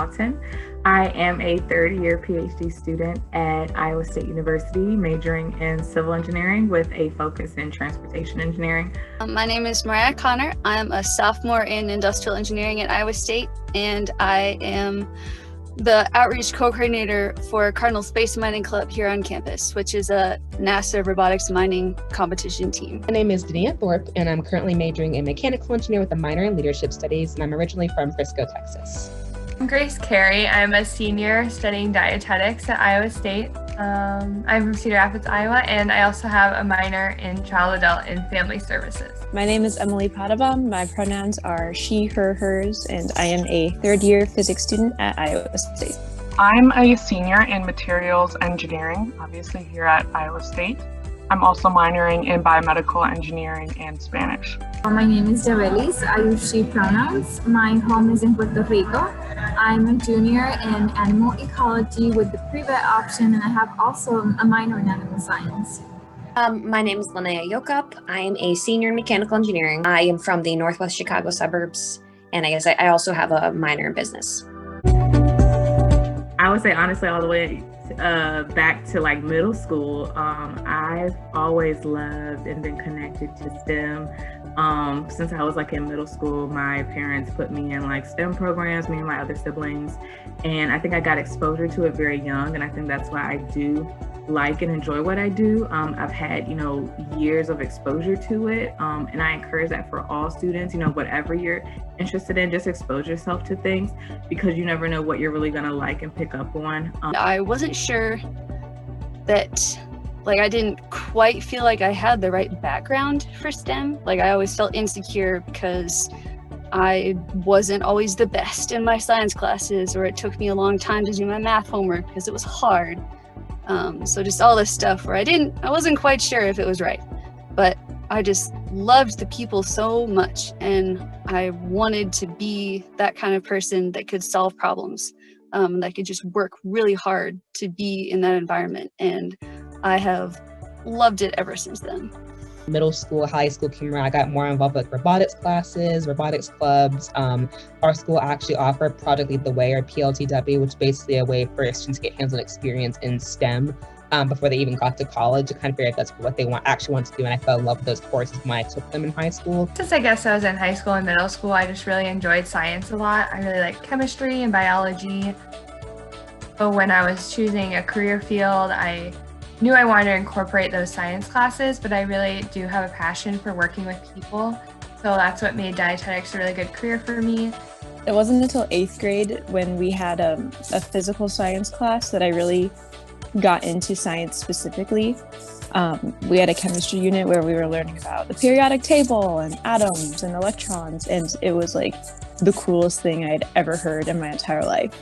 Lawton. I am a third-year PhD student at Iowa State University, majoring in civil engineering with a focus in transportation engineering. My name is Mariah Connor. I'm a sophomore in industrial engineering at Iowa State, and I am the outreach co-coordinator for Cardinal Space Mining Club here on campus, which is a NASA robotics mining competition team. My name is Dannia Thorpe, and I'm currently majoring in mechanical engineering with a minor in leadership studies, and I'm originally from Frisco, Texas. I'm Grace Carey. I'm a senior studying dietetics at Iowa State. I'm from Cedar Rapids, Iowa, and I also have a minor in child, adult, and family services. My name is Emily Pottebaum. My pronouns are she, her, hers, and I am a third-year physics student at Iowa State. I'm a senior in materials engineering, obviously here at Iowa State. I'm also minoring in biomedical engineering and Spanish. My name is Javelis. I use she pronouns. My home is in Puerto Rico. I'm a junior in animal ecology with the pre-vet option, and I have also a minor in animal science. My name is Linnea Yokup. I am a senior in mechanical engineering. I am from the Northwest Chicago suburbs, and I also have a minor in business. I would say honestly all the way back to like middle school, I've always loved and been connected to STEM. Since I was like in middle school, my parents put me in like STEM programs, me and my other siblings, and I think I got exposure to it very young, and I think that's why I do like and enjoy what I do. I've had, years of exposure to it, and I encourage that for all students, whatever you're interested in, just expose yourself to things because you never know what you're really gonna like and pick up on. I wasn't sure that I didn't quite feel like I had the right background for STEM. I always felt insecure because I wasn't always the best in my science classes, or it took me a long time to do my math homework because it was hard. So just all this stuff where I wasn't quite sure if it was right, but I just loved the people so much, and I wanted to be that kind of person that could solve problems, that could just work really hard to be in that environment, and I have loved it ever since then. Middle school, high school came around, I got more involved with robotics classes, robotics clubs. Our school actually offered Project Lead the Way, or PLTW, which is basically a way for students to get hands-on experience in STEM before they even got to college to kind of figure out that's what they actually want to do. And I fell in love with those courses when I took them in high school. Since I guess I was in high school and middle school, I just really enjoyed science a lot. I really liked chemistry and biology. So when I was choosing a career field, I knew I wanted to incorporate those science classes, but I really do have a passion for working with people. So that's what made dietetics a really good career for me. It wasn't until 8th grade when we had a physical science class that I really got into science specifically. We had a chemistry unit where we were learning about the periodic table and atoms and electrons, and it was like the coolest thing I'd ever heard in my entire life.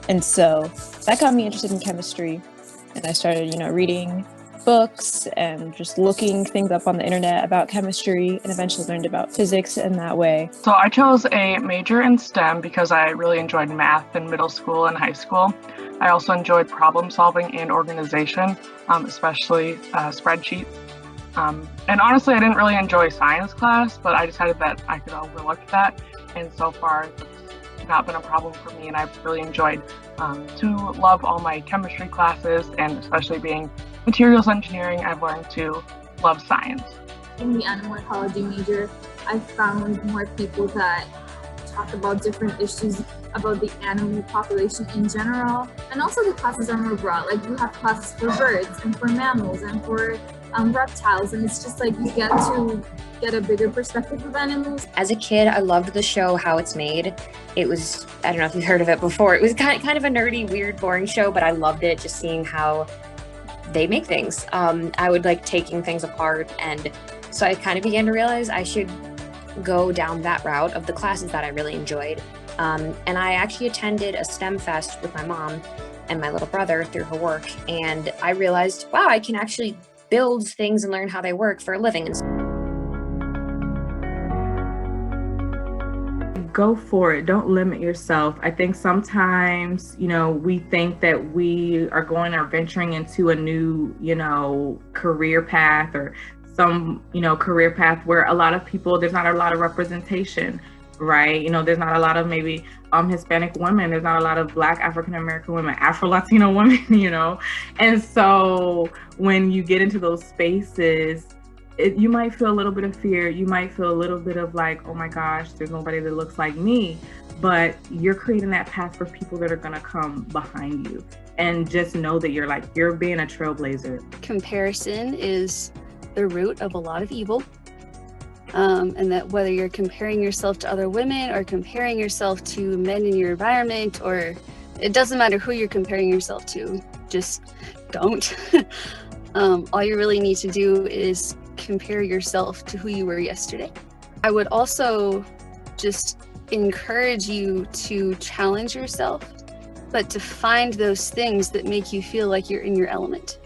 And so that got me interested in chemistry. And I started, reading books and just looking things up on the internet about chemistry, and eventually learned about physics in that way. So I chose a major in STEM because I really enjoyed math in middle school and high school. I also enjoyed problem solving and organization, especially spreadsheets. And honestly, I didn't really enjoy science class, but I decided that I could overlook that. And so far, it's not been a problem for me, and I've really enjoyed to love all my chemistry classes, and especially being materials engineering, I've learned to love science. In the animal ecology major, I found more people that talk about different issues about the animal population in general, and also the classes are more broad. You have classes for birds and for mammals and for reptiles, and it's just you get to get a bigger perspective of animals. As a kid, I loved the show How It's Made. It was, I don't know if you've heard of it before, it was kind of a nerdy, weird, boring show, but I loved it, just seeing how they make things. I would like taking things apart, and so I kind of began to realize I should go down that route of the classes that I really enjoyed. And I actually attended a STEM fest with my mom and my little brother through her work, and I realized, wow, I can actually build things and learn how they work for a living. Go for it. Don't limit yourself. I think sometimes, we think that we are going or venturing into a new, career path, or some, career path where a lot of people, there's not a lot of representation. right? There's not a lot of maybe Hispanic women. There's not a lot of Black African American women, Afro-Latino women, And so when you get into those spaces, you might feel a little bit of fear. You might feel a little bit of like, oh my gosh, there's nobody that looks like me. But you're creating that path for people that are going to come behind you. And just know that you're being a trailblazer. Comparison is the root of a lot of evil. And that whether you're comparing yourself to other women or comparing yourself to men in your environment, or it doesn't matter who you're comparing yourself to, just don't. All you really need to do is compare yourself to who you were yesterday. I would also just encourage you to challenge yourself, but to find those things that make you feel like you're in your element.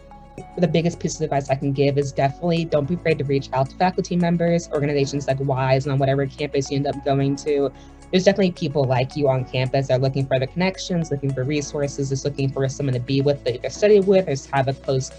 The biggest piece of advice I can give is definitely don't be afraid to reach out to faculty members, organizations like WISE, and on whatever campus you end up going to. There's definitely people like you on campus that are looking for the connections, looking for resources, just looking for someone to be with, that you can study with, or just have a close,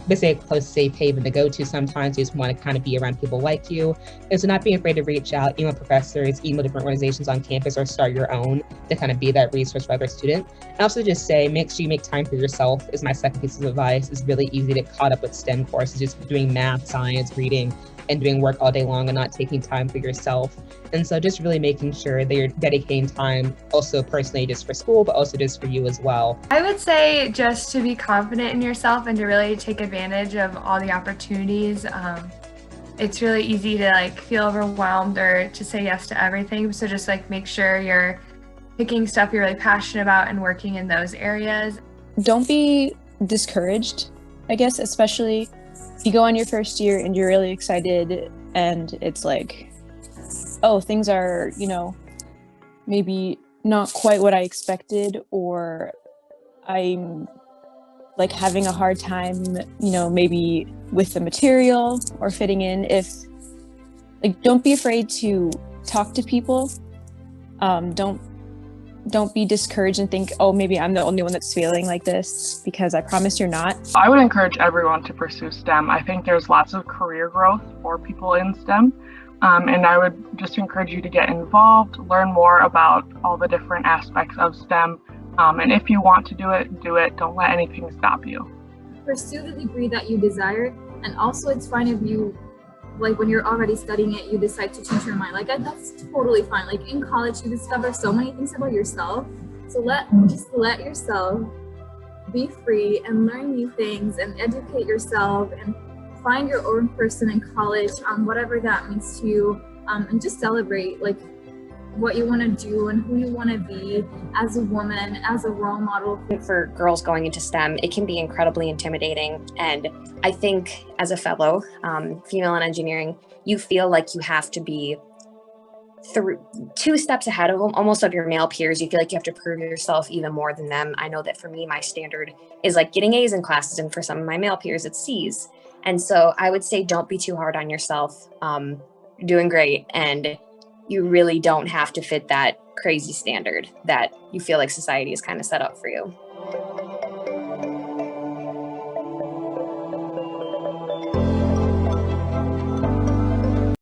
basically a close safe haven to go to sometimes. You just want to kind of be around people like you. And so not being afraid to reach out, email professors, email different organizations on campus, or start your own to kind of be that resource for other students. And also just say, make sure you make time for yourself is my second piece of advice. It's really easy to get caught up with STEM courses, just doing math, science, reading, and doing work all day long and not taking time for yourself. And so just really making sure that you're dedicating time also personally just for school, but also just for you as well. I would say just to be confident in yourself and to really take advantage of all the opportunities. It's really easy to feel overwhelmed or to say yes to everything. So just make sure you're picking stuff you're really passionate about and working in those areas. Don't be discouraged, I guess, especially if you go on your first year and you're really excited and it's oh, things are, maybe not quite what I expected, or I'm having a hard time, maybe with the material or fitting in. Don't be afraid to talk to people. Don't be discouraged and think, oh, maybe I'm the only one that's feeling like this, because I promise you're not. I would encourage everyone to pursue STEM. I think there's lots of career growth for people in STEM. And I would just encourage you to get involved, learn more about all the different aspects of STEM. And if you want to do it, do it. Don't let anything stop you. Pursue the degree that you desire. And also it's fine if you, when you're already studying it, you decide to change your mind. That's totally fine. In college, you discover so many things about yourself. So let yourself be free and learn new things and educate yourself and find your own person in college, whatever that means to you, and just celebrate what you want to do and who you want to be as a woman, as a role model. For girls going into STEM, it can be incredibly intimidating. And I think as a fellow female in engineering, you feel like you have to be two steps ahead of them, almost of your male peers. You feel like you have to prove yourself even more than them. I know that for me, my standard is getting A's in classes, and for some of my male peers, it's C's. And so I would say don't be too hard on yourself. You're doing great, and you really don't have to fit that crazy standard that you feel like society is kind of set up for you.